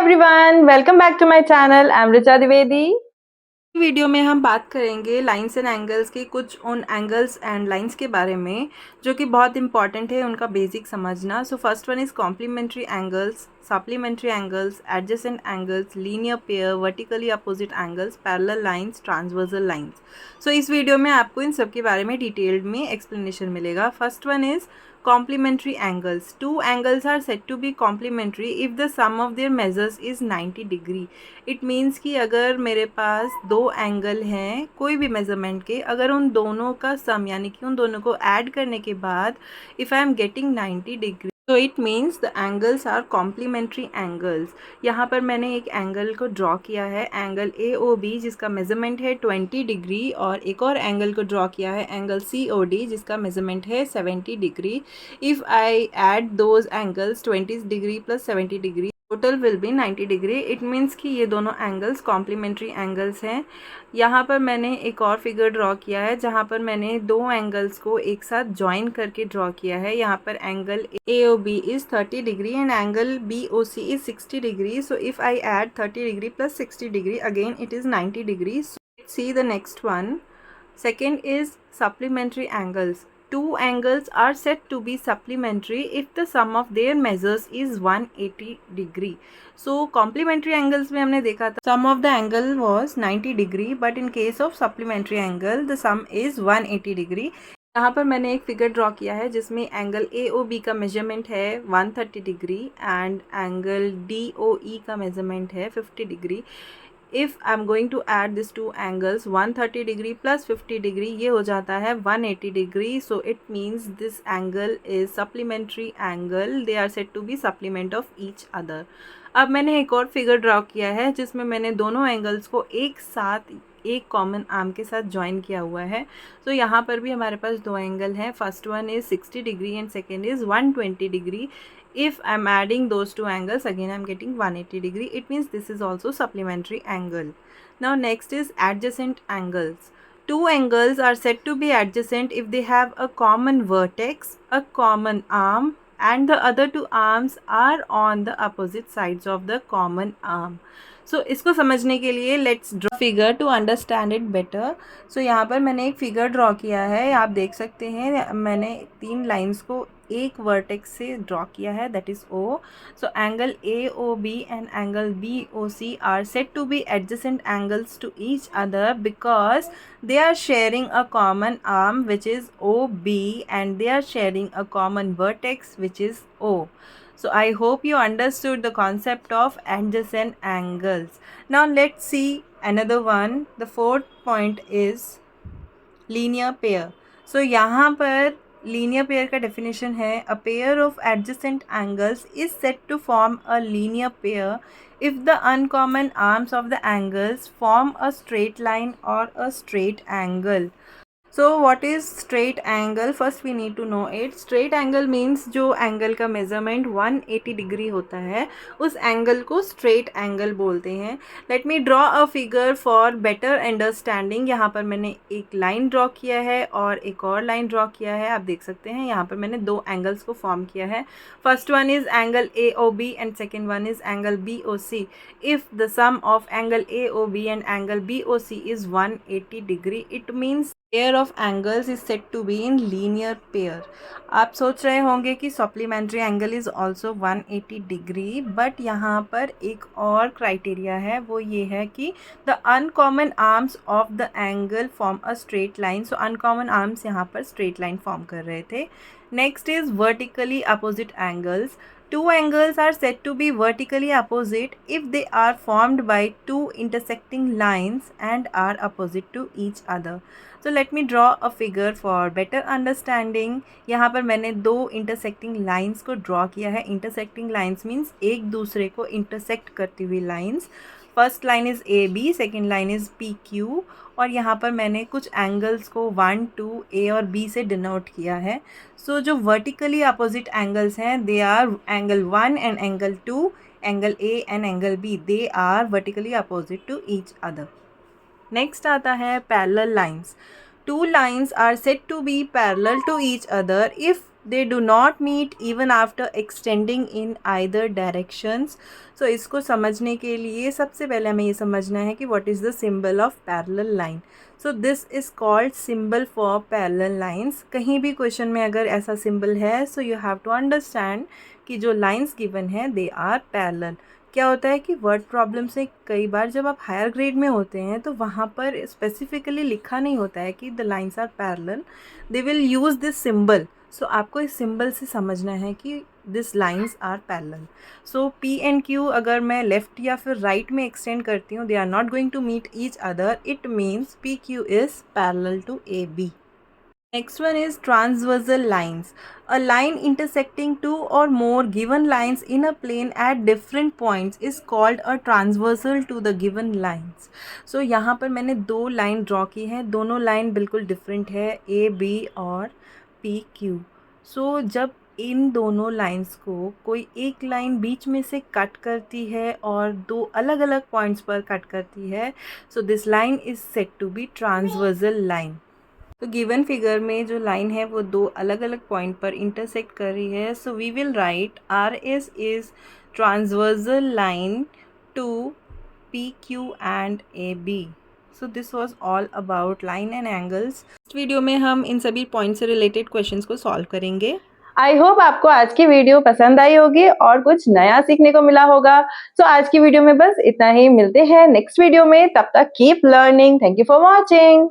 Everyone, welcome back to my channel. I am Richa Dwivedi. Video में हम बात करेंगे लाइंस एंड एंगल्स के कुछ उन एंगल्स एंड लाइंस के बारे में जो कि बहुत इंपॉर्टेंट है उनका बेसिक समझना। So first one is complementary angles, supplementary angles, adjacent angles, linear pair, vertically opposite angles, parallel lines, transversal lines. So इस वीडियो में आपको इन सब के बारे में डिटेल्ड में एक्सप्लेनेशन मिलेगा। First one is complementary angles. Two angles are said to be complementary if the sum of their measures is 90 degree. It means कि अगर मेरे पास दो एंगल हैं कोई भी मेजरमेंट के, अगर उन दोनों का सम यानी कि उन दोनों को ऐड करने के बाद if I am getting 90 degree, तो it means the angles are complementary angles. यहाँ पर मैंने एक एंगल को ड्रॉ किया है, एंगल ए ओ बी, जिसका मेजरमेंट है 20 डिग्री, और एक और एंगल को ड्रॉ किया है, एंगल सी ओ डी, जिसका मेजरमेंट है 70 degree. If I add those angles 20 degree plus 70 degree, total will be 90 degree. It means कि ये दोनों एंगल्स कॉम्प्लीमेंट्री एंगल्स हैं। यहाँ पर मैंने एक और फिगर ड्रॉ किया है जहाँ पर मैंने दो एंगल्स को एक साथ ज्वाइन करके ड्रॉ किया है। यहाँ पर angle A O B is 30 degree and angle B O C is 60 degree. So if I add 30 degree plus 60 degree, again it is 90 degree. See the next one. Second is supplementary angles. Two angles are said to be supplementary if the sum of their measures is 180 degree. So complementary angles में हमने देखा था sum of the angle was 90 degree, but in case of supplementary angle the sum is 180 degree. यहाँ पर मैंने एक figure draw किया है जिसमें एंगल ए ओ बी का मेजरमेंट है 130 degree and angle D O E का मेजरमेंट है 50 degree. If I am going to add this two angles 130 degree plus 50 degree, ये हो जाता है 180 degree. So it means this angle is supplementary angle, they are said to be supplement of each other. अब मैंने एक और figure draw किया है जिसमें मैंने दोनों एंगल्स को एक साथ एक कॉमन आर्म के साथ ज्वाइन किया हुआ है। तो यहाँ पर भी हमारे पास दो एंगल हैं, first one is 60 degree and second is 120 degree. If I'm adding those two angles, again I'm getting 180 degree. It means this is also supplementary angle. Now next is adjacent angles. Two angles are said to be adjacent if they have a common vertex, a common arm, and the other two arms are on the opposite sides of the common arm. So इसको समझने के लिए let's draw figure to understand it better. So यहाँ पर मैंने एक figure draw किया है, आप देख सकते हैं मैंने तीन लाइंस को एक वर्टेक्स से ड्रॉ किया है, that is O. So angle A O B and angle B O C are said to be adjacent angles to each other because they are sharing a common arm which is OB and they are sharing a common vertex which is O. So I hope you understood the concept of adjacent angles. Now let's see another one. The fourth point is linear pair. So यहाँ पर linear pair का definition है, a pair of adjacent angles is said to form a linear pair if the uncommon arms of the angles form a straight line or a straight angle. So what is straight angle? First we need to know it. Straight angle means जो angle का measurement 180 degree होता है उस angle को straight angle बोलते हैं। Let me draw a figure for better understanding. यहाँ पर मैंने एक लाइन ड्रॉ किया है और एक और लाइन ड्रॉ किया है, आप देख सकते हैं यहाँ पर मैंने दो एंगल्स को फॉर्म किया है। First one is angle A O B and second one is angle B O C. If the sum of angle A O B and angle B O C is 180 degree, it means pair of angles is said to be in linear pair. आप सोच रहे होंगे कि supplementary angle is also 180 degree, but यहाँ पर एक और criteria है, वो ये है कि the uncommon arms of the angle form a straight line. So uncommon arms यहाँ पर स्ट्रेट लाइन फॉर्म कर रहे थे। Next is vertically opposite angles. Two angles are said to be vertically opposite if they are formed by two intersecting lines and are opposite to each other. So let me draw a figure for better understanding. यहाँ पर मैंने दो intersecting lines को draw किया है. Intersecting lines means एक दूसरे को intersect करती हुई lines. First line is A B, second line is P Q, और यहाँ पर मैंने कुछ एंगल्स को 1 2 ए और बी से डिनोट किया है। सो जो वर्टिकली अपोजिट एंगल्स हैं they are angle 1 and angle 2, angle A and angle B, they are vertically opposite to each other. Next आता है parallel lines. Two lines are said to be parallel to each other if they do not meet even after extending in either directions. So इसको समझने के लिए सबसे पहले हमें ये समझना है कि what is the symbol of parallel line. So this is called symbol for parallel lines. कहीं भी क्वेश्चन में अगर ऐसा सिंबल है so you have to understand कि जो लाइंस गिवन है दे आर पैरेलल। क्या होता है कि वर्ड प्रॉब्लम से कई बार जब आप हायर ग्रेड में होते हैं तो वहाँ पर स्पेसिफिकली लिखा नहीं होता है कि the lines are parallel, they will use this symbol. So आपको इस सिंबल से समझना है कि this lines are parallel. So P and Q अगर मैं लेफ़्ट या फिर राइट में एक्सटेंड करती हूँ, they are not going to meet each other, it means P Q is parallel to A B. Next one is transversal lines. A line intersecting two or more given lines in a plane at different points is called a transversal to the given lines. So यहाँ पर मैंने दो line draw की है, दोनों line बिल्कुल different है, A B और पी क्यू। सो जब इन दोनों लाइंस को कोई एक लाइन बीच में से कट करती है और दो अलग अलग पॉइंट्स पर कट करती है, so this line is said to be transversal line. तो गिवन फिगर में जो लाइन है वो दो अलग अलग पॉइंट पर इंटरसेक्ट कर रही है। So we will write R S is transversal line to P Q and A B. So this was all about line and angles. इस वीडियो में हम इन सभी पॉइंट से रिलेटेड क्वेश्चंस को सॉल्व करेंगे। आई होप आपको आज की वीडियो पसंद आई होगी और कुछ नया सीखने को मिला होगा। सो आज की वीडियो में बस इतना ही, मिलते हैं नेक्स्ट वीडियो में, तब तक keep learning. Thank you for watching.